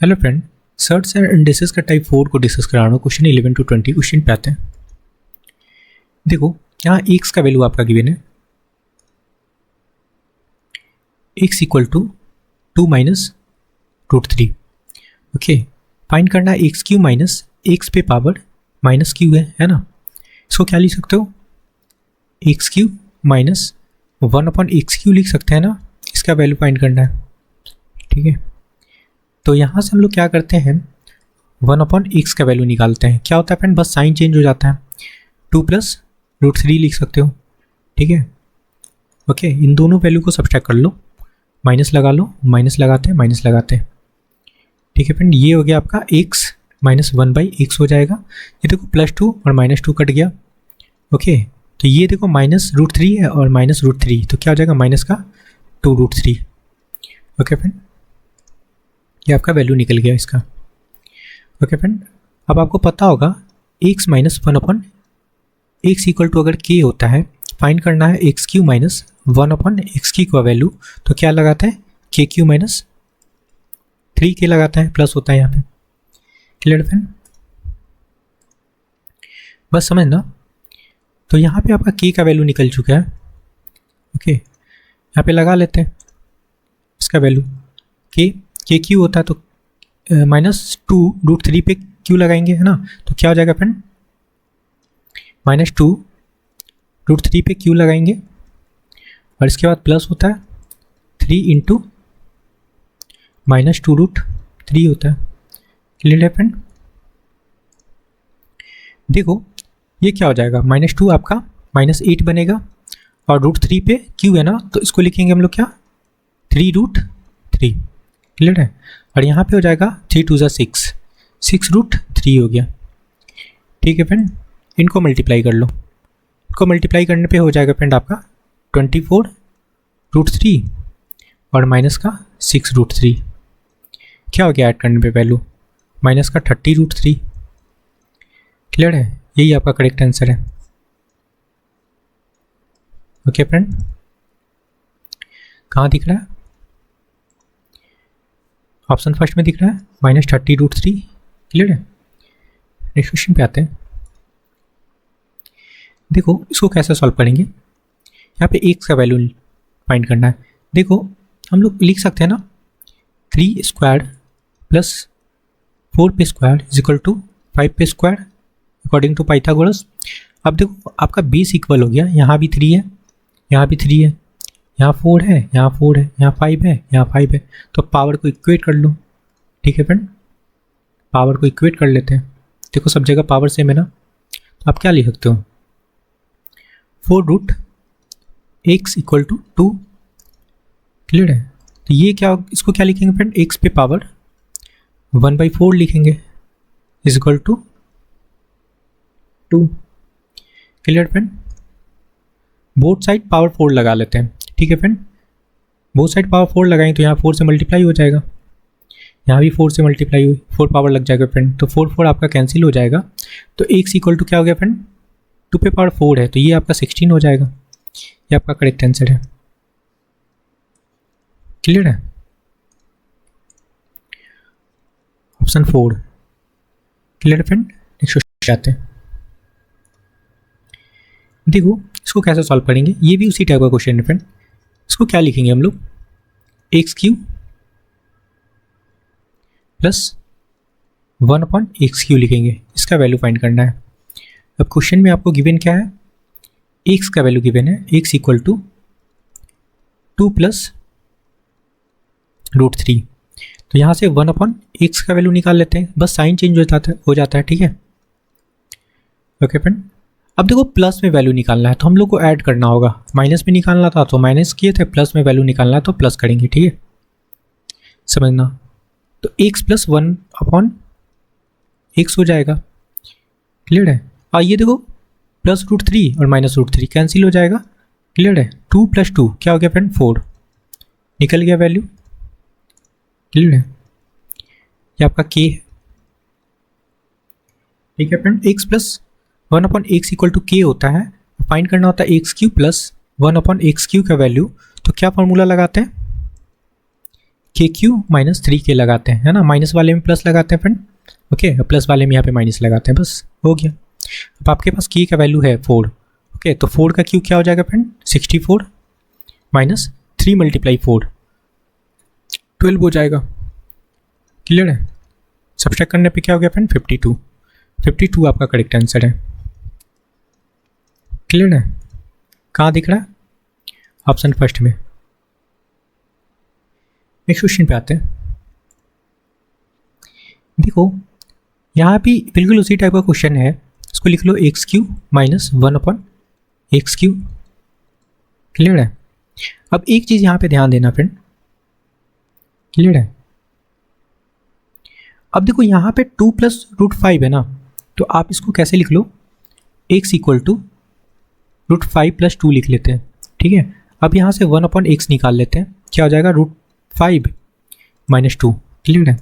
Hello friend, shirts and indices का type 4 को discuss करा रहा हूँ। क्वेश्चन 11 to 20 क्वेश्चन पे आते हैं। देखो यहाँ x का वैल्यू आपका गिवन है, x equal to 2 minus root 3। Okay, find करना है एक्स क्यू माइनस एक्स पे पावर माइनस क्यू है ना। इसको क्या लिख सकते हो, एक्स क्यू माइनस 1/x³ लिख सकते हैं ना। इसका वैल्यू फाइंड करना है, ठीक है। तो यहाँ से हम लोग क्या करते हैं, 1/x का वैल्यू निकालते हैं। क्या होता है फ्रेंड, बस साइन चेंज हो जाता है। 2 + √3 लिख सकते हो, ठीक है। ओके, इन दोनों वैल्यू को सब्सट्रैक्ट कर लो, माइनस लगा लो, माइनस लगाते हैं, माइनस लगाते हैं, ठीक है फ्रेंड। ये हो गया आपका x माइनस 1/x हो जाएगा। ये देखो +2 और -2 कट गया। ओके, तो ये देखो -√3 है और -√3, तो क्या हो जाएगा माइनस का 2√3। ओके फ्रेंड, ये आपका वैल्यू निकल गया इसका। ओके फ्रेंड, अब आपको पता होगा x minus 1/x equal to अगर k होता है, फाइंड करना है x³ माइनस 1/x³ का वैल्यू, तो क्या लगाता है k³ माइनस 3k लगाता है, प्लस होता है यहाँ पे। क्लियर फ्रेंड, बस समझना। तो यहाँ पे आपका k का वैल्यू निकल चुका है। ओके, यहाँ पे लगा लेते हैं इसका वैल्यू। k होता है तो -2√3 पे q लगाएंगे, है ना। तो क्या हो जाएगा फ्रेंड, -2√3 पे q लगाएंगे और इसके बाद प्लस होता है 3 × -2√3 होता है। क्लियर है फ्रेंड। देखो ये क्या हो जाएगा, -2 आपका -8 बनेगा और √3 पे q है ना, तो इसको लिखेंगे हम लोग क्या 3√3। क्लियर है। और यहाँ पे हो जाएगा 3 × 2 = 6, 6√3 हो गया, ठीक है फ्रेंड। इनको मल्टीप्लाई कर लो, इनको मल्टीप्लाई करने पे हो जाएगा फ्रेंड आपका 24√3 और माइनस का 6√3। क्या हो गया ऐड करने पे वैल्यू, माइनस का 30√3। क्लियर है, यही आपका करेक्ट आंसर है। ओके फ्रेंड, कहाँ दिख रहा है, ऑप्शन फर्स्ट में दिख रहा है -30√3। क्लियर है। नेक्स्ट क्वेश्चन पे आते हैं। देखो इसको कैसे सॉल्व करेंगे, यहाँ पे x का वैल्यू फाइंड करना है। देखो हम लोग लिख सकते हैं ना 3² + 4 पे स्क्वायर इक्वल टू 5 पे स्क्वायर अकॉर्डिंग टू पाइथागोरस। अब देखो आपका बेस इक्वल हो गया, यहाँ भी 3 है, यहाँ भी 3 है, यहाँ 4 है, यहाँ 4 है, यहाँ 5 है, यहाँ 5 है। तो पावर को इक्वेट कर लो, ठीक है फ्रेंड। पावर को इक्वेट कर लेते हैं। देखो सब जगह पावर सेम है ना, तो आप क्या लिख सकते हो 4√x इक्वल टू 2। क्लियर है। तो ये क्या, इसको क्या लिखेंगे फ्रेंड, x पे पावर 1/4 लिखेंगे is equal to 2। Clear friend. Both side power 4 लगा लेते हैं, ठीक है फ्रेंड। बोथ साइड पावर 4 लगाएंगे तो यहाँ 4 से मल्टीप्लाई हो जाएगा, यहाँ भी 4 से मल्टीप्लाई हुई, 4 पावर लग जाएगा फ्रेंड। तो 4 आपका कैंसिल हो जाएगा। तो x इक्वल टू क्या हो गया फ्रेंड, 2 पे पावर 4 है, तो ये आपका 16 हो जाएगा। ये आपका करेक्ट आंसर है। क्लियर है, ऑप्शन 4। क्लियर है फ्रेंड। नेक्स्ट क्वेश्चन आते हैं। देखो इसको कैसे सॉल्व करेंगे, ये भी उसी टाइप का क्वेश्चन है फ्रेंड। इसको क्या लिखेंगे हम लोग, x³ + 1/x³ लिखेंगे। इसका वैल्यू फाइंड करना है। अब क्वेश्चन में आपको गिवन क्या है, x का वैल्यू गिवन है, x इक्वल टू 2 + √3। तो यहाँ से 1/x का वैल्यू निकाल लेते हैं, बस साइन चेंज हो जाता है, ठीक है। ओके फ्रेंड, अब देखो प्लस में वैल्यू निकालना है तो हम लोग को ऐड करना होगा। माइनस में निकालना था तो माइनस किए थे, प्लस में वैल्यू निकालना है तो प्लस करेंगे, ठीक है। समझना। तो x + 1/x हो जाएगा। क्लियर है। और ये देखो +√3 और -√3 कैंसिल हो जाएगा। क्लियर है। 2 + 2 क्या हो गया फ्रेंड, 4 निकल गया वैल्यू। क्लियर है, ये आपका k है, ठीक है friend. x + 1/x equal to k होता है, फाइंड करना होता है x³ + 1/x³ का वैल्यू। तो क्या फॉर्मूला लगाते हैं, के क्यू माइनस 3k लगाते हैं, है ना, माइनस वाले में प्लस लगाते हैं फ्रेंड, ओके, प्लस वाले में यहाँ पे माइनस लगाते हैं, बस हो गया। अब आपके पास के का वैल्यू है 4, ओके, तो 4 का क्यू क्या हो जाएगा फ्रेंड, 64 माइनस 3 मल्टीप्लाई 4 12 हो जाएगा। क्लियर है? सब्सट्रैक्ट करने पे क्या हो गया फ्रेंड, 52 आपका करेक्ट आंसर है। क्लियर है? कहाँ दिख रहा है? ऑप्शन फर्स्ट में। नेक्स्ट क्वेश्चन पे आते हैं। देखो यहाँ भी बिल्कुल उसी टाइप का क्वेश्चन है, इसको लिख लो x cube minus 1/x3। Clear है? अब एक चीज़ यहाँ पे ध्यान देना फ्रेंड, क्लियर है? अब देखो यहाँ पे 2 + √5 है ना, तो आप इसको कैसे लिख लो, x = √5 + 2 लिख लेते हैं, ठीक है। अब यहाँ से 1/x निकाल लेते हैं, क्या हो जाएगा, √5 - 2। क्लियर है?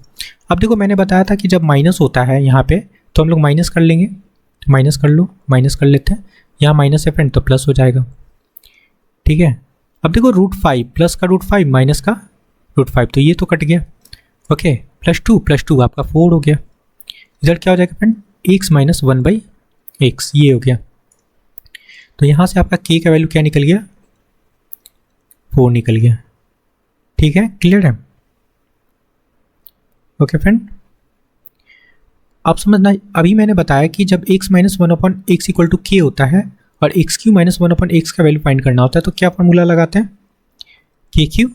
अब देखो मैंने बताया था कि जब माइनस होता है यहाँ पे तो हम लोग माइनस कर लेंगे, तो माइनस कर लो, माइनस कर लेते हैं, यहाँ माइनस है फ्रेंड तो प्लस हो जाएगा, ठीक है। अब देखो √5 प्लस का √5 माइनस का √5, तो ये तो कट गया, ओके, +2 आपका 4 हो गया। इधर क्या हो जाएगा फ्रेंड, x - 1/x, ये हो गया। तो यहाँ से आपका k का वैल्यू क्या निकल गया, 4 निकल गया, ठीक है। क्लियर है? ओके फ्रेंड, आप समझना, अभी मैंने बताया कि जब x - 1/x = k होता है और x³ - 1/x का वैल्यू फाइंड करना होता है तो क्या फार्मूला लगाते हैं, k3,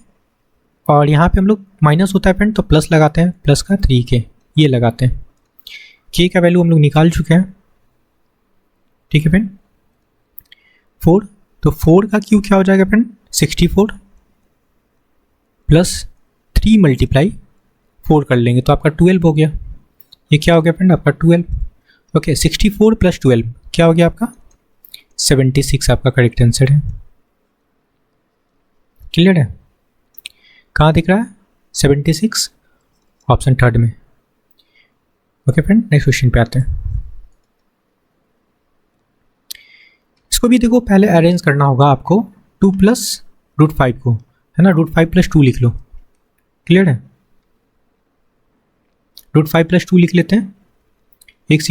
और यहाँ पे हम लोग माइनस होता है फ्रेंड तो प्लस लगाते हैं, प्लस का 3k, ये लगाते हैं। k का वैल्यू हम लोग निकाल चुके हैं, ठीक है फ्रेंड, 4, तो 4 का क्यू क्या हो जाएगा फ्रेंड, 64 + 3 × 4 कर लेंगे तो आपका 12 हो गया। ये क्या हो गया फ्रेंड, आपका 12, ओके, 64 + 12 क्या हो गया आपका, 76 आपका करेक्ट आंसर है। क्लियर है? कहाँ दिख रहा है, 76, ऑप्शन थर्ड में। ओके फ्रेंड, नेक्स्ट क्वेश्चन पे आते हैं। इसको भी देखो पहले अरेंज करना होगा आपको, 2 + √5 को, है ना, √5 + 2 लिख लो। क्लियर है? √5 + 2 लिख लेते हैं, x =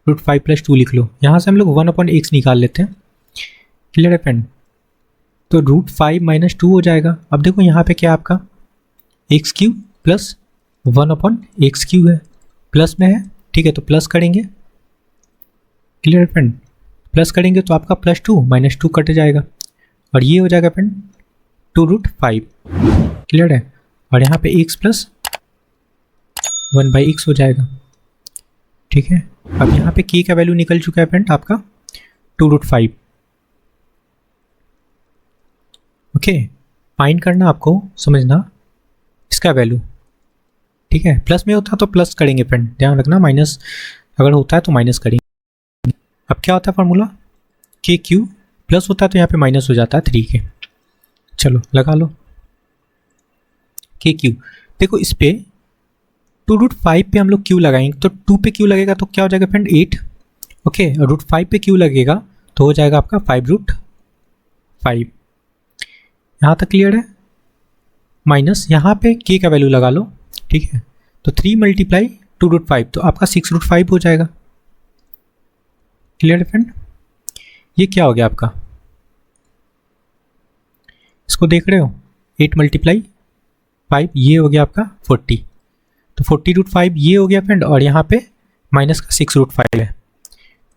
√5 + 2 लिख लो। यहाँ से हम लोग 1/x निकाल लेते हैं। क्लियर है फ्रेंड? तो √5 - 2 हो जाएगा। अब देखो यहाँ पे क्या आपका x³ + 1/x³ है, प्लस में है, ठीक है, तो प्लस करेंगे। क्लियर है फ्रेंड? प्लस करेंगे तो आपका +2 - 2 कट जाएगा और ये हो जाएगा फ्रेंड 2√5। क्लियर है? और यहाँ पे x + 1/x हो जाएगा, ठीक है। अब यहाँ पे k का वैल्यू निकल चुका है फ्रेंड आपका 2√5। ओके, फाइंड करना आपको, समझना इसका वैल्यू, ठीक है। प्लस में होता है तो प्लस करेंगे फ्रेंड, ध्यान रखना, माइनस अगर होता है तो माइनस करेंगे। अब क्या होता है फार्मूला, k³ प्लस होता है तो यहाँ पे माइनस हो जाता है 3k। चलो लगा लो k³। देखो इस पे 2√5 पे हम लोग q लगाएंगे तो 2 पे q लगेगा तो क्या हो जाएगा फ्रेंड 8, ओके, और √5 पे q लगेगा तो हो जाएगा आपका 5√5। यहाँ तक क्लियर है? माइनस यहाँ पे k का वैल्यू लगा लो, ठीक है, तो 3 × 2√5 तो आपका 6√5 हो जाएगा। क्लियर है फ्रेंड? ये क्या हो गया आपका, इसको देख रहे हो, 8 × 5 ये हो गया आपका 40, तो 40√5 ये हो गया फ्रेंड, और यहाँ पे माइनस का 6√5 है,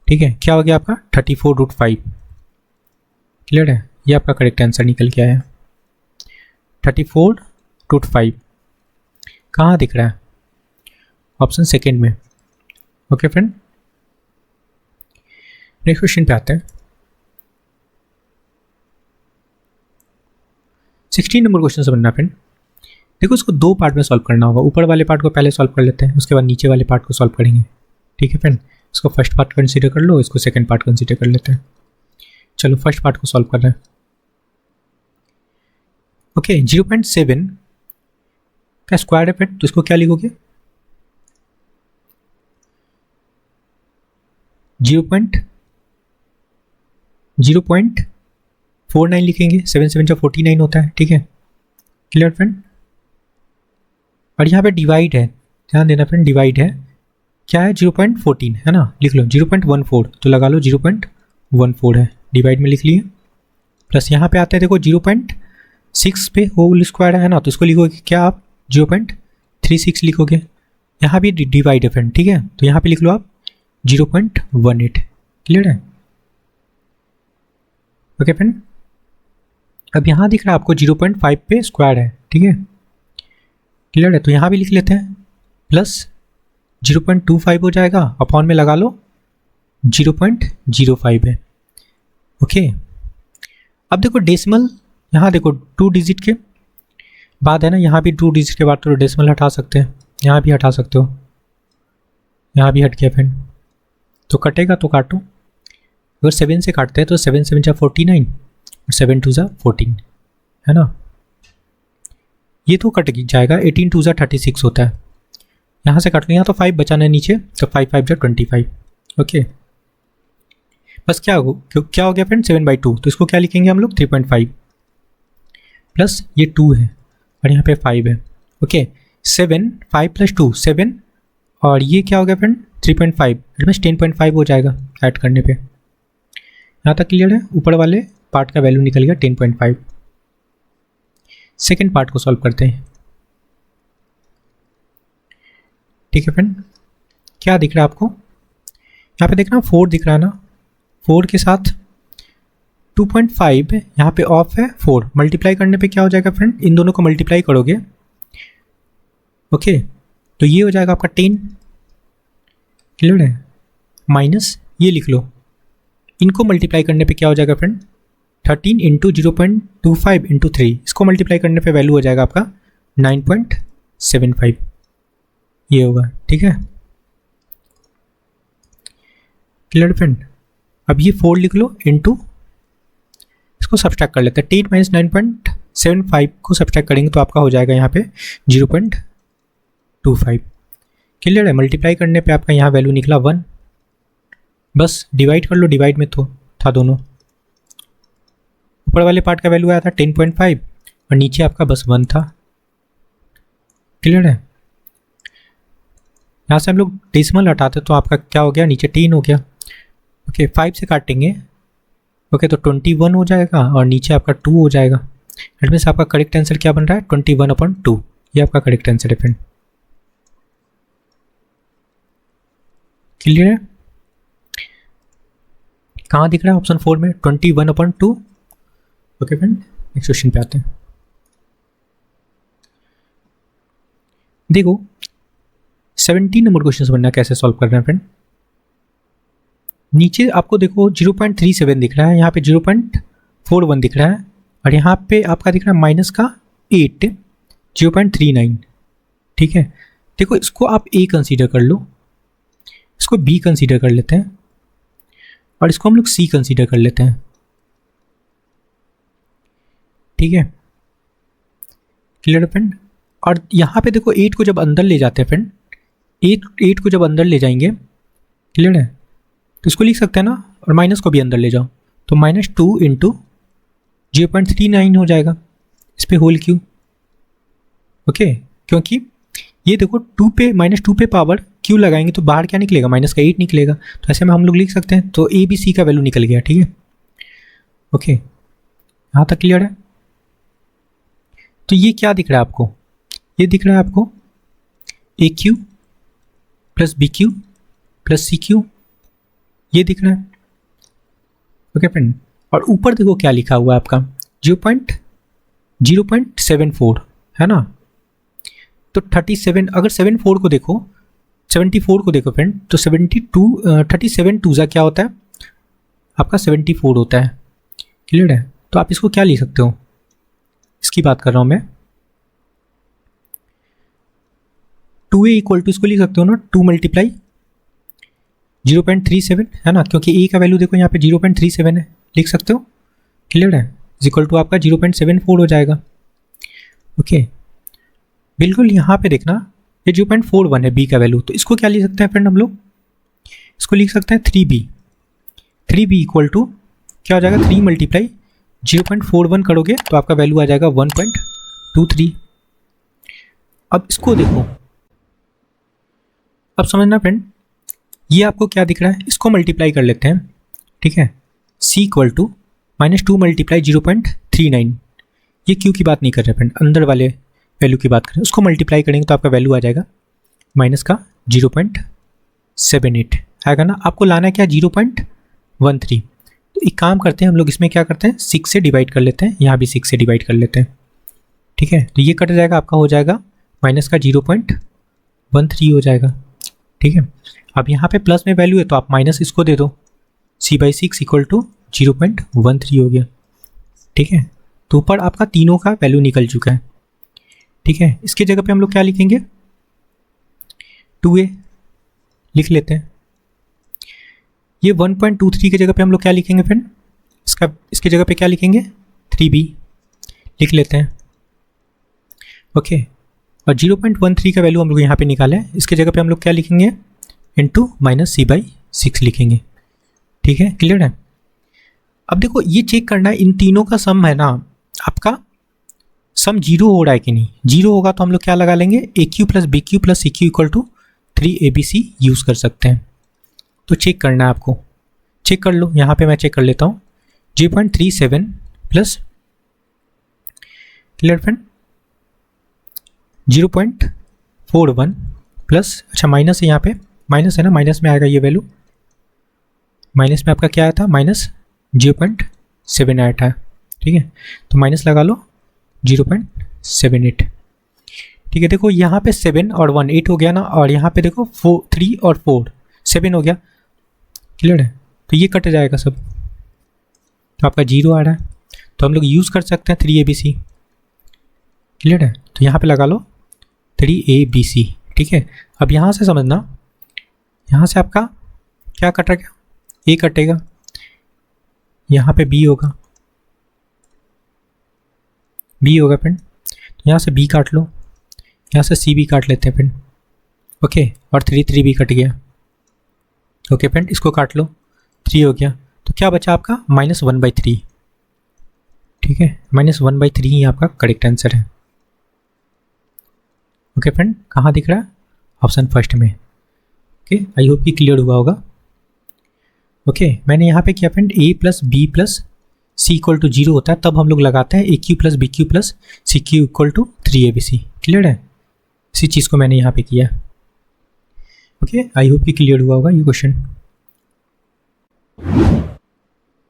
ठीक है, क्या हो गया आपका 34√5। क्लियर है? ये आपका करेक्ट आंसर निकल के आया 34√5। कहाँ दिख रहा है, ऑप्शन सेकेंड में। ओके फ्रेंड, नेक्स्ट क्वेश्चन पे आते हैं। 16 नंबर क्वेश्चन समझना फ्रेंड। देखो इसको दो पार्ट में सॉल्व करना होगा, ऊपर वाले पार्ट को पहले सॉल्व कर लेते हैं, उसके बाद नीचे वाले पार्ट को सॉल्व करेंगे, ठीक है फ्रेंड। इसको फर्स्ट पार्ट कंसीडर कर लो, इसको सेकंड पार्ट कंसीडर कर लेते हैं। चलो फर्स्ट पार्ट को सॉल्व कर रहे हैं। ओके, 0.7 का स्क्वायर है फ्रेंड, तो इसको क्या लिखोगे, 0.49 लिखेंगे, 7 × 7 = 49 होता है, ठीक है। Clear friend. और यहाँ पे डिवाइड है, ध्यान देना फ्रेंड, डिवाइड है, क्या है 0.14 है ना, लिख लो 0.14, तो लगा लो 0.14 है, डिवाइड में लिख लिए। प्लस यहाँ पे आता है देखो 0.6 पे होल स्क्वायर है ना, तो इसको लिखोगे क्या आप 0.36 लिखोगे। यहाँ भी डिवाइड है फ्रेंड, ठीक है, तो यहाँ पे लिख लो आप 0.18। क्लियर है, ओके फ्रेंड। अब यहाँ दिख रहा है आपको 0.5 पे स्क्वायर है, ठीक है, क्लियर है, तो यहाँ भी लिख लेते हैं, प्लस 0.25 हो जाएगा, अपॉन में लगा लो 0.05 है, ओके। अब देखो डेसिमल, यहाँ देखो 2 डिजिट के बाद है ना, यहाँ भी 2 डिजिट के बाद तो डेसिमल हटा सकते हैं, यहाँ भी हटा सकते हो, यहाँ भी हट गया फ्रेंड, तो कटेगा तो काटो। अगर 7 से काटते हैं तो 7 7 जा 49 और 7 2 जा 14 है ना, ये तो कट जाएगा, 18 2 जा 36 होता है। यहाँ से काट लो, यहाँ तो 5 बचाना है नीचे, तो 5 5 जा 25, ओके। बस क्या हो गया फ्रेंड 7/2, तो इसको क्या लिखेंगे हम लोग 3.5 प्लस ये 2 है और यहाँ पे 5 है, ओके। 7 5 + 2 7 और ये क्या हो गया फ्रेंड 3.5, इसमें 10.5 हो जाएगा ऐड करने पे। यहाँ तक क्लियर है, ऊपर वाले पार्ट का वैल्यू निकल गया 10.5। सेकेंड पार्ट को सॉल्व करते हैं, ठीक है फ्रेंड। क्या दिख रहा है आपको, यहाँ पे देखना 4 दिख रहा है ना, 4 के साथ 2.5 यहाँ पे ऑफ है, 4 मल्टीप्लाई करने पे क्या हो जाएगा फ्रेंड, इन दोनों को मल्टीप्लाई करोगे, ओके, तो ये हो जाएगा आपका 10, क्लियर है, माइनस ये लिख लो, इनको मल्टीप्लाई करने पे क्या हो जाएगा फ्रेंड 13 इंटू 0.25 इंटू 3, इसको मल्टीप्लाई करने पे वैल्यू हो जाएगा आपका 9.75, ये होगा, ठीक है, क्लियर फ्रेंड। अब ये 4 लिख लो इंटू, इसको सब्सट्रैक्ट कर लेते हैं, 10 माइनस 9.75 को सब्सट्रैक्ट करेंगे तो आपका हो जाएगा यहाँ पे 0.25, क्लियर है। मल्टीप्लाई करने पे आपका यहाँ वैल्यू निकला 1, बस डिवाइड कर लो, डिवाइड में तो था दोनों, ऊपर वाले पार्ट का वैल्यू आया था 10.5 और नीचे आपका बस 1 था, क्लियर है। यहाँ से हम लोग डेसिमल हटाते तो आपका क्या हो गया, नीचे 10 हो गया, ओके। 5 से काटेंगे, ओके, तो 21 हो जाएगा और नीचे आपका 2 हो जाएगा, इट मीन्स आपका करेक्ट आंसर क्या बन रहा है 21/2, ये आपका करेक्ट आंसर है फ्रेंड, क्लियर है। कहाँ दिख रहा है ऑप्शन 4 में 21/2, ओके फ्रेंड। नेक्स्ट क्वेश्चन पे आते हैं, देखो 17 नंबर क्वेश्चन समझना कैसे सॉल्व करना है फ्रेंड। नीचे आपको देखो 0.37 दिख रहा है, यहाँ पे 0.41 दिख रहा है और यहाँ पे आपका दिख रहा है माइनस का 8 0.39, ठीक है। देखो इसको आप ए कंसीडर कर लो, इसको बी कंसीडर कर लेते हैं और इसको हम लोग सी कंसीडर कर लेते हैं, ठीक है, क्लियर फ्रेंड। और यहाँ पे देखो 8 को जब अंदर ले जाते हैं फ्रेंड, 8 को जब अंदर ले जाएंगे, क्लियर है, तो इसको लिख सकते हैं ना, और माइनस को भी अंदर ले जाओ तो -2 इंटू 0.39 हो जाएगा, इस पे होल क्यू, ओके। क्योंकि ये देखो 2 पे -2 पे पावर क्यू लगाएंगे तो बाहर क्या निकलेगा, माइनस का 8 निकलेगा, तो ऐसे में हम लोग लिख सकते हैं, तो ए बी सी का वैल्यू निकल गया, ठीक है, ओके। यहाँ तक क्लियर है। तो ये क्या दिख रहा है आपको, ये दिख रहा है आपको a cube plus b cube plus c cube, ये दिख रहा है, ओके फ्रेंड। और ऊपर देखो क्या लिखा हुआ है आपका 0.74 है ना, तो 37, अगर 74 को देखो, 74 को देखो फ्रेंड, तो 37 2 क्या होता है आपका 74 होता है, क्लियर है। तो आप इसको क्या लिख सकते हो, इसकी बात कर रहा हूँ मैं, 2a इक्वल टू इसको लिख सकते हो ना 2 मल्टीप्लाई 0.37 है ना, क्योंकि a का वैल्यू देखो यहाँ पे 0.37 है, लिख सकते हो, क्लियर है, इक्वल टू आपका 0.74 हो जाएगा, ओके। बिल्कुल यहाँ पे देखना ये 0.41 है b का वैल्यू, तो इसको क्या लिख सकते हैं फ्रेंड हम लोग, इसको लिख सकते हैं 3b इक्वल टू क्या हो जाएगा 3 मल्टीप्लाई 0.41 करोगे तो आपका वैल्यू आ जाएगा 2 3। अब इसको देखो, अब समझना फ्रेंड, ये आपको क्या दिख रहा है, इसको मल्टीप्लाई कर लेते हैं, ठीक है। c इक्वल टू -2 मल्टीप्लाई 0.39, ये क्यू की बात नहीं कर रहे फ्रेंड, अंदर वाले वैल्यू की बात करें, उसको मल्टीप्लाई करेंगे तो आपका वैल्यू आ जाएगा माइनस का 0.78 आएगा ना। आपको लाना क्या, 0.13। तो एक काम करते हैं हम लोग, इसमें क्या करते हैं, 6 से डिवाइड कर लेते हैं, यहाँ भी 6 से डिवाइड कर लेते हैं, ठीक है। तो ये कट जाएगा, आपका हो जाएगा माइनस का 0.13 हो जाएगा, ठीक है। अब यहाँ पे प्लस में वैल्यू है तो आप माइनस इसको दे दो, c/6 इक्वल टू 0.13 हो गया, ठीक है। तो ऊपर आपका तीनों का वैल्यू निकल चुका है, ठीक है। इसके जगह पे हम लोग क्या लिखेंगे, 2a लिख लेते हैं। ये 1.23 की जगह पे हम लोग क्या लिखेंगे फ्रेंड, इसके जगह पे क्या लिखेंगे, 3b लिख लेते हैं, ओके। और 0.13 का वैल्यू हम लोग यहाँ पे निकाला है, इसके जगह पे हम लोग क्या लिखेंगे, इंटू -c/6 लिखेंगे, ठीक है। क्लियर है। अब देखो ये चेक करना है, इन तीनों का सम है ना, आपका सम 0 हो रहा है कि नहीं। 0 होगा तो हम लोग क्या लगा लेंगे, AQ + BQ + CQ equal to 3ABC use कर सकते हैं। तो चेक करना है आपको, चेक कर लो, यहाँ पे मैं चेक कर लेता हूँ, 0.37 प्लस, क्लियर फ्रेंड, 0.41 प्लस, अच्छा माइनस है, यहाँ पे माइनस है ना, माइनस में आएगा ये वैल्यू, माइनस में आपका क्या आया था, -0.7 आया था, ठीक है। तो माइनस लगा लो 0.78, ठीक है। देखो यहाँ पे 7 और 1 8 हो गया ना, और यहाँ पे देखो 3 और 4 7 हो गया, क्लियर है। तो ये कट जाएगा सब, तो आपका 0 आ रहा है, तो हम लोग यूज़ कर सकते हैं 3ABC, क्लियर है। तो यहाँ पे लगा लो 3ABC, ठीक है। अब यहाँ से समझना, यहाँ से आपका क्या कटेगा, A कटेगा, यहाँ पे B होगा, B होगा फ्रेंड, तो यहाँ से B काट लो, यहाँ से C भी काट लेते हैं फ्रेंड, ओके। और 3 भी कट गया, ओके फ्रेंड, इसको काट लो, 3 हो गया, तो क्या बचा आपका -1/3, ठीक है। -1/3 ही आपका करेक्ट आंसर है, ओके फ्रेंड। कहाँ दिख रहा है, ऑप्शन फर्स्ट में, ओके। आई होप कि क्लियर हुआ होगा, ओके। मैंने यहाँ पे किया friend, A + B + C equal to 0 होता है, तब हम लोग लगाते हैं AQ + BQ + CQ equal to 3ABC, clear है। इसी चीज़ को मैंने यहाँ पे किया, ओके। आई होप कि क्लियर हुआ होगा ये क्वेश्चन।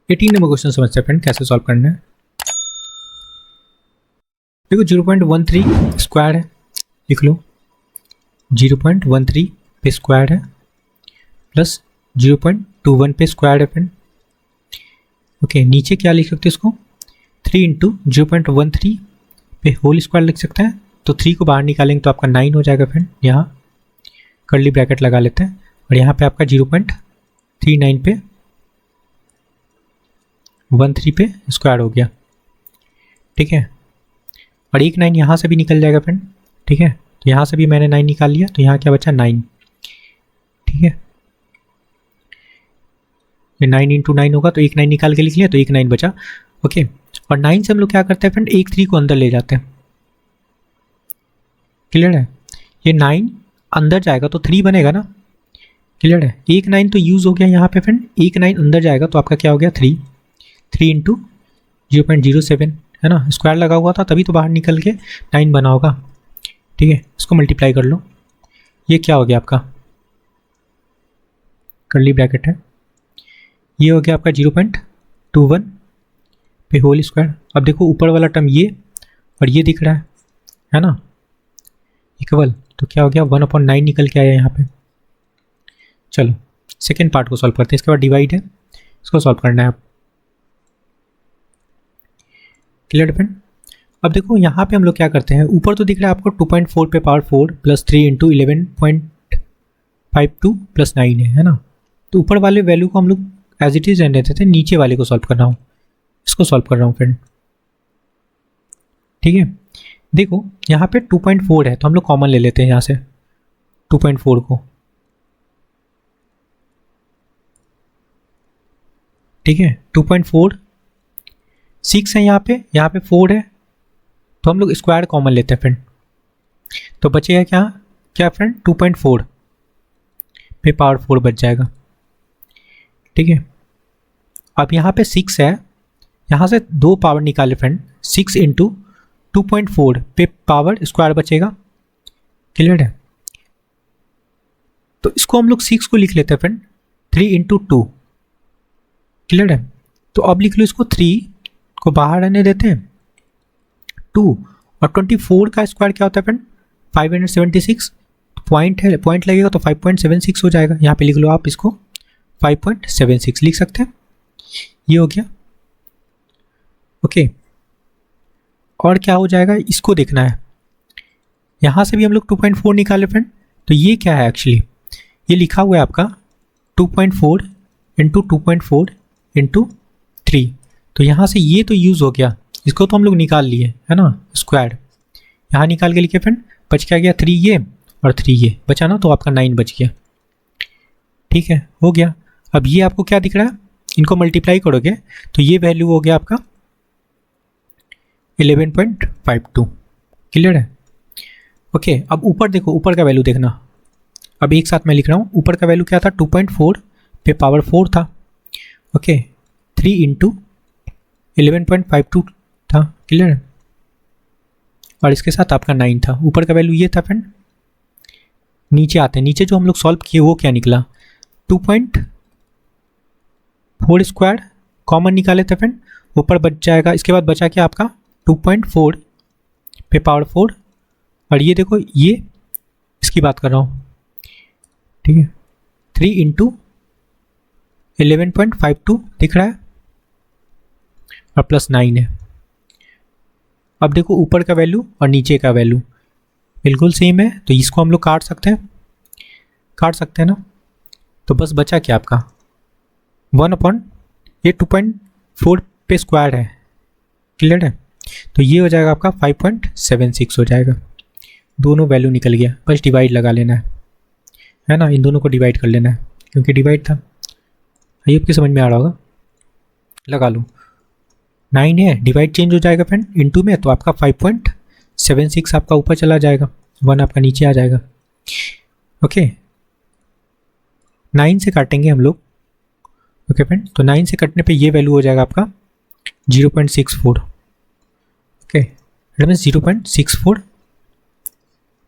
18 नंबर क्वेश्चन समझते हैं फ्रेंड, कैसे सॉल्व करना है। देखो 0.13 स्क्वायर है, लिख लो, 0.13 पे स्क्वायर है, प्लस 0.21 पे स्क्वायर है फ्रेंड, ओके। नीचे क्या लिख सकते हैं इसको, 3 इंटू 0.13 पे होल स्क्वायर लिख सकते हैं, तो 3 को बाहर निकालेंगे तो आपका 9 हो जाएगा फ्रेंड, यहाँ कर्ली ब्रैकेट लगा लेते हैं, और यहाँ पे आपका 0.39 पे 13 पे स्क्वायर हो गया, ठीक है। और एक 9 यहाँ से भी निकल जाएगा फ्रेंड, ठीक है। तो यहाँ से भी मैंने 9 निकाल लिया, तो यहाँ क्या बचा, 9, ठीक है। ये 9 × 9 होगा, तो एक 9 निकाल के लिख लिया, तो एक 9 बचा, ओके। और 9 से हम लोग क्या करते हैं फ्रेंड, एक 3 को अंदर ले जाते हैं, क्लियर है। ये 9 अंदर जाएगा तो 3 बनेगा ना, क्लियर है। एक 9 तो यूज़ हो गया यहाँ पे फ्रेंड, एक 9 अंदर जाएगा तो आपका क्या हो गया, 3 इंटू 0.07 है ना, स्क्वायर लगा हुआ था तभी तो बाहर निकल के 9 बना होगा, ठीक है। इसको मल्टीप्लाई कर लो, ये क्या हो गया आपका, कर्ली ब्रैकेट है, ये हो गया आपका 0.21 पे होल स्क्वायर। अब देखो ऊपर वाला टर्म ये और ये दिख रहा है ना, इक्वल, तो क्या हो गया, 1/9 निकल के आया यहाँ पे। चलो सेकेंड पार्ट को सॉल्व करते हैं, इसके बाद डिवाइड है, इसको सॉल्व करना है आप, क्लियर फ्रेंड। अब देखो यहाँ पे हम लोग क्या करते हैं, ऊपर तो दिख रहा है आपको 2.4 पे पावर 4 प्लस 3 इंटू 11.52 प्लस 9 है ना। तो ऊपर वाले वैल्यू को हम लोग एज इट इज रहने देते थे, नीचे वाले को सॉल्व कर रहा हूँ, इसको सॉल्व कर रहा हूँ फ्रेंड, ठीक है। देखो यहाँ पे 2.4 है तो हम लोग कॉमन ले लेते हैं यहाँ से 2.4 को, ठीक है। 2.4 6 है यहाँ पे 4 है, तो हम लोग स्क्वायर कॉमन लेते हैं फ्रेंड, तो बचेगा क्या क्या फ्रेंड 2.4 पे पावर 4 बच जाएगा। ठीक है, अब यहाँ पे 6 है, यहाँ से 2 पावर निकाले फ्रेंड, 6 इंटू 2.4 पे पावर स्क्वायर बचेगा। क्लियर है, तो इसको हम लोग 6 को लिख लेते हैं फ्रेंड 3 इंटू 2। क्लियर है, तो अब लिख लो इसको 3 को बाहर रहने देते हैं 2, और 24 का स्क्वायर क्या होता है फ्रेंड 576, पॉइंट है, पॉइंट लगेगा तो 5.76 हो जाएगा। यहाँ पे लिख लो आप इसको 5.76 लिख सकते हैं, ये हो गया। ओके, और क्या हो जाएगा इसको देखना है। यहाँ से भी हम लोग 2.4 निकाले फ्रेंड, तो ये क्या है एक्चुअली, ये लिखा हुआ है आपका 2.4 इंटू 2.4 इंटू 3, तो यहाँ से ये तो यूज़ हो गया, इसको तो हम लोग निकाल लिए है ना स्क्वायर, यहाँ निकाल के लिखे फ्रेंड, बच क्या गया 3 ये और 3 ये बचा ना, तो आपका 9 बच गया। ठीक है, हो गया। अब ये आपको क्या दिख रहा है, इनको मल्टीप्लाई करोगे तो ये वैल्यू हो गया आपका 11.52। क्लियर है, ओके। अब ऊपर देखो, ऊपर का वैल्यू देखना, अब एक साथ मैं लिख रहा हूँ। ऊपर का वैल्यू क्या था 2.4 पे पावर 4 था, ओके, 3 इंटू 11.52 था। क्लियर है, और इसके साथ आपका 9 था। ऊपर का वैल्यू ये था फ्रेंड। नीचे आते हैं, नीचे जो हम लोग सॉल्व किए वो क्या निकला 2.4 स्क्वायर कॉमन निकाले थे फ्रेंड, ऊपर बच जाएगा। इसके बाद बचा क्या आपका 2.4 पे पावर 4, और ये देखो ये इसकी बात कर रहा हूँ, ठीक है, 3 इंटू 11.52 दिख रहा है और प्लस 9 है। अब देखो ऊपर का वैल्यू और नीचे का वैल्यू बिल्कुल सेम है, तो इसको हम लोग काट सकते हैं ना। तो बस बचा क्या आपका 1 अपॉन ये 2.4 पे स्क्वायर है। क्लियर है, तो ये हो जाएगा आपका 5.76 हो जाएगा। दोनों वैल्यू निकल गया, बस डिवाइड लगा लेना है ना, इन दोनों को डिवाइड कर लेना है क्योंकि डिवाइड था। ये आपकी समझ में आ रहा होगा, लगा लो। 9 है, डिवाइड चेंज हो जाएगा फ्रेंड इनटू में, तो आपका 5.76 आपका ऊपर चला जाएगा, 1 आपका नीचे आ जाएगा। ओके, 9 से काटेंगे हम लोग। ओके फ्रेंड, तो 9 से कटने पे ये वैल्यू हो जाएगा आपका 0.64। ओके, 0.64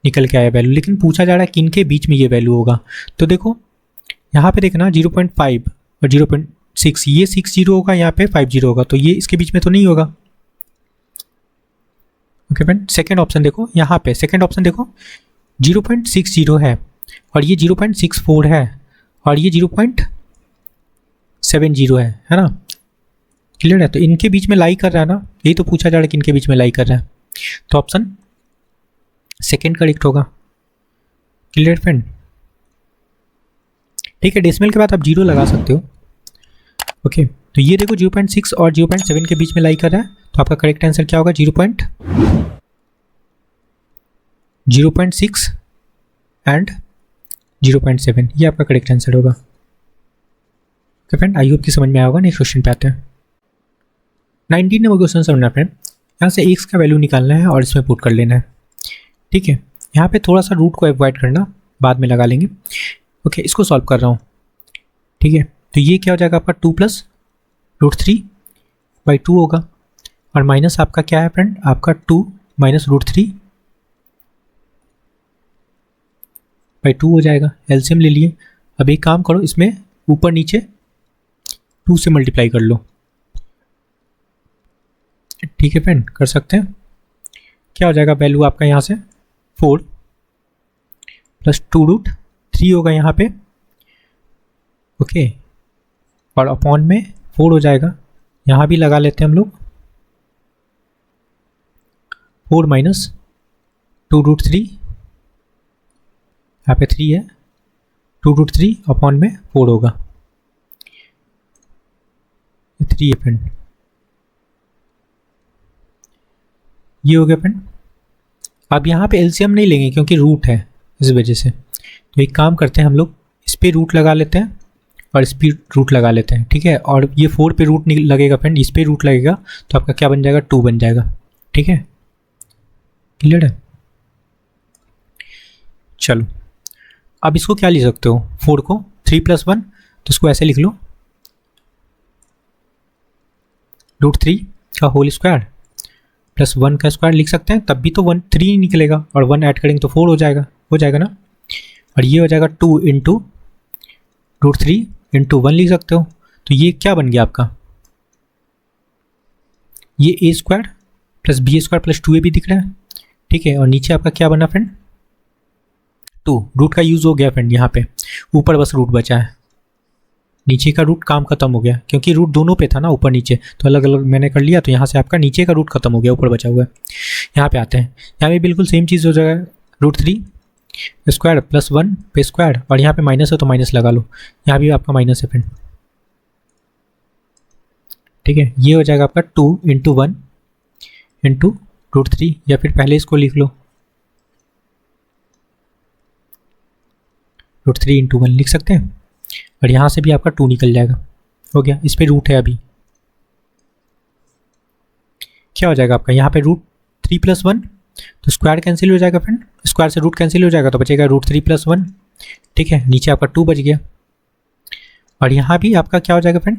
निकल के आया वैल्यू, लेकिन पूछा जा रहा है किन के बीच में ये वैल्यू होगा। तो देखो यहाँ पे देखना 0.5 और 0.6, ये 60 होगा, यहाँ पे 50 होगा, तो ये इसके बीच में तो नहीं होगा। ओके फ्रेंड, सेकेंड ऑप्शन देखो, यहाँ पे सेकेंड ऑप्शन देखो 0.60 है और ये 0.64 है और ये 0.70 है ना। क्लियर है, तो इनके बीच में लाई कर रहा है ना, यही तो पूछा जा रहा है कि इनके बीच में लाई कर रहा है, तो ऑप्शन सेकेंड करेक्ट होगा। क्लियर फ्रेंड, ठीक है। डेसिमल के बाद आप 0 लगा सकते हो। ओके, तो ये देखो 0.6 और 0.7 के बीच में लाई कर रहा है, तो आपका करेक्ट आंसर क्या होगा 0.6 एंड 0.7, ये आपका करेक्ट आंसर होगा। ओके फ्रेंड, आई होप की समझ में आया होगा। नेक्स्ट क्वेश्चन पे आते हैं। 19 नंबर क्वेश्चन समझना फ्रेंड, यहाँ से x का वैल्यू निकालना है और इसमें पुट कर लेना है। ठीक है, यहाँ पे थोड़ा सा रूट को अवॉइड करना, बाद में लगा लेंगे। ओके, इसको सॉल्व कर रहा हूँ। ठीक है, तो ये क्या हो जाएगा आपका 2 + √3/2 होगा, और माइनस आपका क्या है फ्रेंड, आपका 2 - √3/2 हो जाएगा। एलसीएम ले लिए। अब एक काम करो, इसमें ऊपर नीचे 2 से मल्टीप्लाई कर लो। ठीक है फ्रेंड, कर सकते हैं। क्या हो जाएगा वैल्यू आपका यहाँ से 4 + 2√3 होगा यहाँ पे। ओके, और अपॉन में 4 हो जाएगा, यहाँ भी लगा लेते हैं हम लोग। 4 - 2√3, यहाँ पे 3 है, 2√3 अपॉन में 4 होगा, 3 है फ्रेंड। ये हो गया फ्रेंड। अब यहाँ पे एलसीएम नहीं लेंगे क्योंकि रूट है, इस वजह से। तो एक काम करते हैं हम लोग, इस पे रूट लगा लेते हैं और इस पे रूट लगा लेते हैं। ठीक है, और ये 4 पे रूट नहीं लगेगा फ्रेंड, इस पे रूट लगेगा, तो आपका क्या बन जाएगा 2 बन जाएगा। ठीक है, क्लियर है? चलो अब इसको क्या लिख सकते हो, 4 को 3 + 1, तो इसको ऐसे लिख लो √3 का होल स्क्वायर प्लस 1 का स्क्वायर लिख सकते हैं, तब भी तो 3 निकलेगा और 1 ऐड करेंगे तो 4 हो जाएगा ना। और ये हो जाएगा 2 इंटू √3 इंटू 1 लिख सकते हो। तो ये क्या बन गया आपका, ये a square plus b square plus 2ab दिख रहा है, ठीक है। और नीचे आपका क्या बना फ्रेंड, 2। रूट का यूज़ हो गया फ्रेंड, यहाँ पे ऊपर बस रूट बचा है, नीचे का रूट काम खत्म हो गया, क्योंकि रूट दोनों पे था ना, ऊपर नीचे, तो अलग अलग मैंने कर लिया, तो यहाँ से आपका नीचे का रूट खत्म हो गया, ऊपर बचा हुआ है। यहाँ पे आते हैं, यहाँ पे बिल्कुल सेम चीज़ हो जाएगा, √3 स्क्वायर प्लस 1 पे स्क्वायर, और यहाँ पे माइनस है तो माइनस लगा लो, यहाँ भी आपका माइनस है फ्रेंड, ठीक है। ये हो जाएगा आपका 2 इंटू 1 इंटू √3, या फिर पहले इसको लिख लो √3 इंटू 1 लिख सकते हैं, और यहाँ से भी आपका 2 निकल जाएगा, हो गया। इस पे रूट है अभी, क्या हो जाएगा आपका यहाँ पे √3 + 1, तो स्क्वायर कैंसिल हो जाएगा फ्रेंड, स्क्वायर से रूट कैंसिल हो जाएगा, तो बचेगा √3 + 1, ठीक है। नीचे आपका 2 बच गया, और यहाँ भी आपका क्या हो जाएगा फ्रेंड,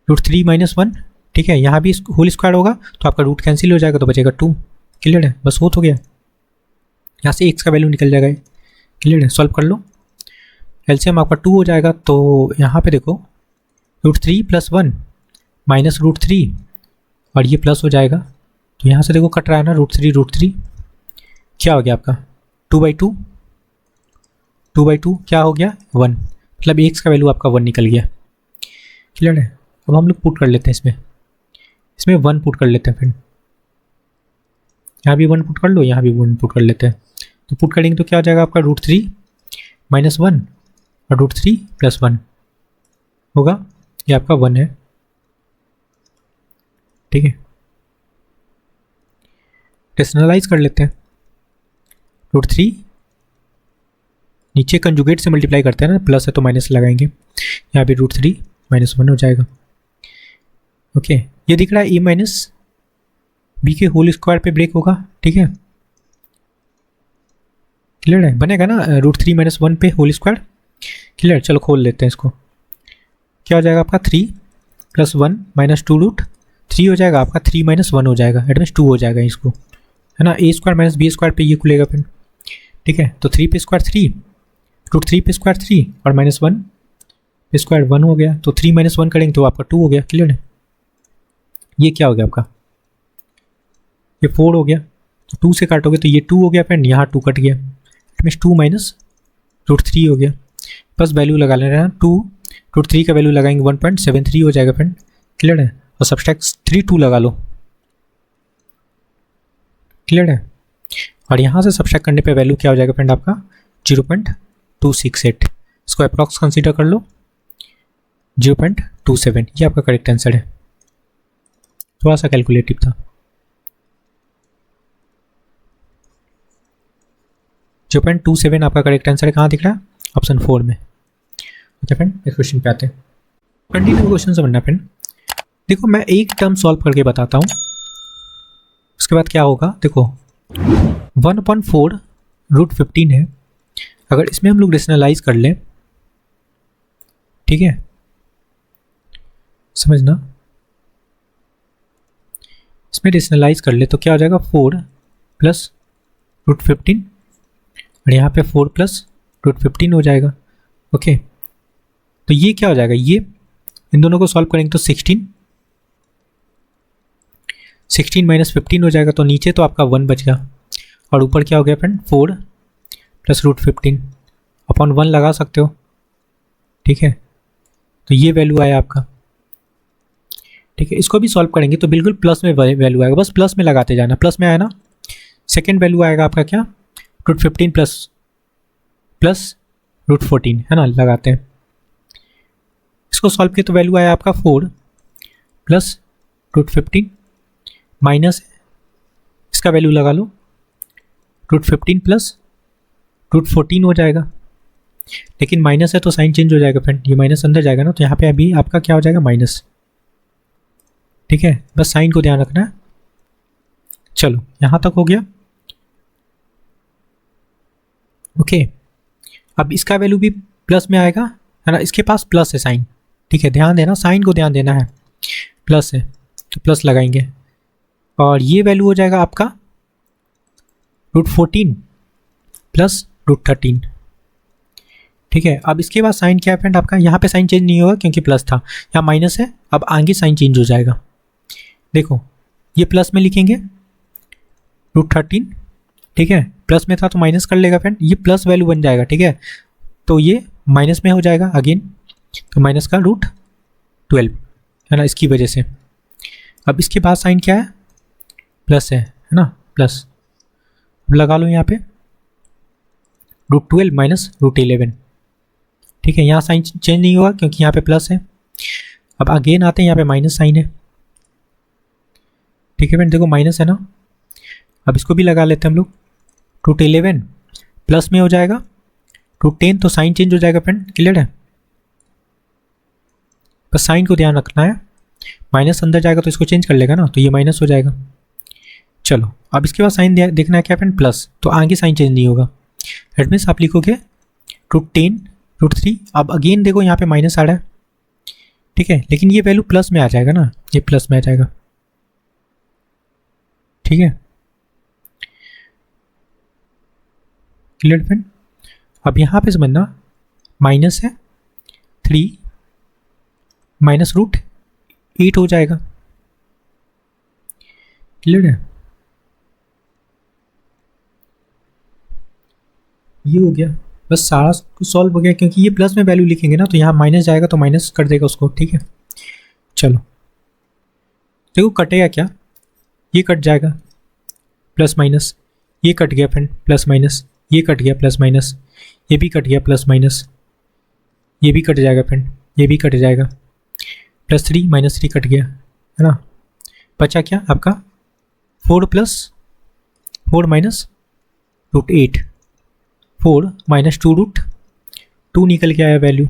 √3 - 1, ठीक है। यहाँ भी होल स्क्वायर होगा तो आपका रूट कैंसिल हो जाएगा, तो बचेगा 2, क्लियर है, बस हो गया। यहाँ से x का वैल्यू निकल जाएगा, क्लियर है। सॉल्व कर लो, एलसीएम आपका 2 हो जाएगा, तो यहाँ पे देखो √3 + 1 माइनस √3, और ये प्लस हो जाएगा, तो यहाँ से देखो कट रहा है ना, √3 क्या हो गया आपका 2/2 क्या हो गया 1, मतलब x का वैल्यू आपका 1 निकल गया, क्लियर है। अब हम लोग पुट कर लेते हैं इसमें 1 पुट कर लेते हैं फ्रेंड, यहाँ भी 1 पुट कर लो, यहाँ भी 1 पुट कर लेते हैं, तो पुट करेंगे तो क्या हो जाएगा आपका √3 - 1 और √3 + 1 होगा, ये आपका 1 है, ठीक है। रेशनलाइज कर लेते हैं, √3 नीचे कंजुगेट से मल्टीप्लाई करते हैं ना, प्लस है तो माइनस लगाएंगे, यहाँ भी √3 - 1 हो जाएगा, ओके। ये दिख रहा है a - b के होल स्क्वायर पे ब्रेक होगा, ठीक है, क्लियर है, बनेगा ना √3 - 1 पे होल स्क्वायर, क्लियर। चलो खोल लेते हैं इसको, क्या हो जाएगा आपका 3 + 1 - 2√3 हो जाएगा आपका, 3 - 1 हो जाएगा, एट मीन्स 2 हो जाएगा इसको, है ना। a स्क्वायर - b स्क्वायर पे ये खुलेगा फिर, ठीक है। तो 3 पे स्क्वायर 3, √3 पे स्क्वायर 3 और -1 पे स्क्वायर 1 हो गया, तो 3 - 1 करेंगे तो आपका 2 हो गया, क्लियर है। ये क्या हो गया आपका, ये 4 हो गया, तो 2 से काटोगे तो ये 2 हो गया फ्रेंड, यहाँ 2 कट गया, इट मीन्स 2 - √3 हो गया, बस वैल्यू लगा लेना है 2, √3 का वैल्यू लगाएंगे 1.73 हो जाएगा फ्रेंड, क्लियर है। और सब्सट्रैक्ट 3 2 लगा लो, क्लियर है। और यहाँ से सब्सट्रैक्ट करने पे वैल्यू क्या हो जाएगा फ्रेंड आपका 0.268, इसको अप्रॉक्स कंसीडर कर लो 0.27, ये आपका करेक्ट आंसर है, थोड़ा सा कैलकुलेटिव था। 0.27 आपका करेक्ट आंसर है, कहाँ दिख रहा है, ऑप्शन 4 में, ओके फ्रेंड। नेक्स्ट क्वेश्चन पे आते हैं, कंटिन्यू क्वेश्चन समझना फ्रेंड। देखो मैं एक टर्म सॉल्व करके बताता हूँ, उसके बाद क्या होगा, देखो 1/4 √15 है, अगर इसमें हम लोग रेशनलाइज कर लें, ठीक है, समझना, इसमें रेशनलाइज कर ले तो क्या हो जाएगा 4 + √15, और यहाँ पे 4 + √15 हो जाएगा, ओके। तो ये क्या हो जाएगा, ये इन दोनों को सॉल्व करेंगे तो 16 - 15 हो जाएगा, तो नीचे तो आपका 1 बच गया, और ऊपर क्या हो गया फ्रेंड 4 + √15 अपॉन 1 लगा सकते हो, ठीक है। तो ये वैल्यू आया आपका, ठीक है। इसको भी सॉल्व करेंगे तो बिल्कुल प्लस में वैल्यू आएगा, बस प्लस में लगाते जाना, प्लस में आया ना। सेकेंड वैल्यू आएगा आपका क्या √15 प्लस √14, है ना, लगाते हैं। इसको सॉल्व किया तो वैल्यू आया आपका 4 + √15 माइनस इसका वैल्यू लगा लो √15 + √14 हो जाएगा, लेकिन माइनस है तो साइन चेंज हो जाएगा फ्रेंड, ये माइनस अंदर जाएगा ना, तो यहाँ पे अभी आपका क्या हो जाएगा माइनस, ठीक है। बस साइन को ध्यान रखना है, चलो यहाँ तक हो गया। ओके, अब इसका वैल्यू भी प्लस में आएगा, है ना, इसके पास प्लस है साइन, ठीक है, ध्यान देना, साइन को ध्यान देना है, प्लस है तो प्लस लगाएंगे, और ये वैल्यू हो जाएगा आपका √14 प्लस √13, ठीक है। अब इसके बाद साइन क्या है फ्रेंड आपका, यहाँ पे साइन चेंज नहीं होगा क्योंकि प्लस था, यहाँ माइनस है, अब आगे साइन चेंज हो जाएगा। देखो ये प्लस में लिखेंगे √13, ठीक है, प्लस में था तो माइनस कर लेगा फ्रेंड, ये प्लस वैल्यू बन जाएगा, ठीक है, तो ये माइनस में हो जाएगा अगेन, तो माइनस का √12, है ना, इसकी वजह से। अब इसके बाद साइन क्या है, प्लस है ना, प्लस, अब लगा लो यहाँ पे √12 माइनस √11, ठीक है, यहाँ साइन चेंज नहीं हुआ क्योंकि यहाँ पे प्लस है। अब अगेन आते हैं, यहाँ पे माइनस साइन है, ठीक है फ्रेंड, देखो माइनस है ना, अब इसको भी लगा लेते हैं हम लोग, √11 प्लस में हो जाएगा √10, तो साइन चेंज हो जाएगा फ्रेंड, क्लियर है, बस साइन को ध्यान रखना है, माइनस अंदर जाएगा तो इसको चेंज कर लेगा ना, तो ये माइनस हो जाएगा। चलो अब इसके बाद साइन देखना है क्या फ्रेंड, प्लस, तो आगे साइन चेंज नहीं होगा, दैट मीन्स आप लिखोगे √10 √3, अब अगेन देखो यहाँ पे माइनस आ रहा है, ठीक है, लेकिन ये वैल्यू प्लस में आ जाएगा ना, ये प्लस में आ जाएगा, ठीक है, क्लियर फ्रेंड। अब यहाँ पे समझना, माइनस है 3 माइनस √8 हो जाएगा, क्लियर है, ये हो गया, बस सारा सॉल्व हो गया, क्योंकि ये प्लस में वैल्यू लिखेंगे ना तो यहाँ माइनस जाएगा तो माइनस कर देगा उसको, ठीक है। चलो देखो कटेगा क्या, ये कट जाएगा, प्लस माइनस, ये कट गया फ्रेंड, प्लस माइनस, ये कट गया, प्लस माइनस, ये भी कट गया, प्लस माइनस, ये भी कट जाएगा फ्रेंड, ये भी कट जाएगा, +3 -3 कट गया, है ना, बचा क्या आपका 4 + 4 माइनस √8, 4 - 2√2 निकल के आया वैल्यू,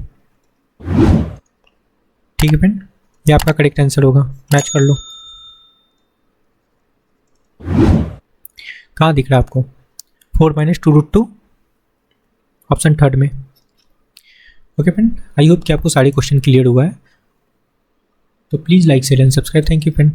ठीक है फ्रेंड, ये आपका करेक्ट आंसर होगा, मैच कर लो। कहाँ दिख रहा है आपको, 4 - 2√2, ऑप्शन थर्ड में। ओके फ्रेंड, आई होप कि आपको सारे क्वेश्चन क्लियर हुआ है, तो please like share and subscribe, thank you friend.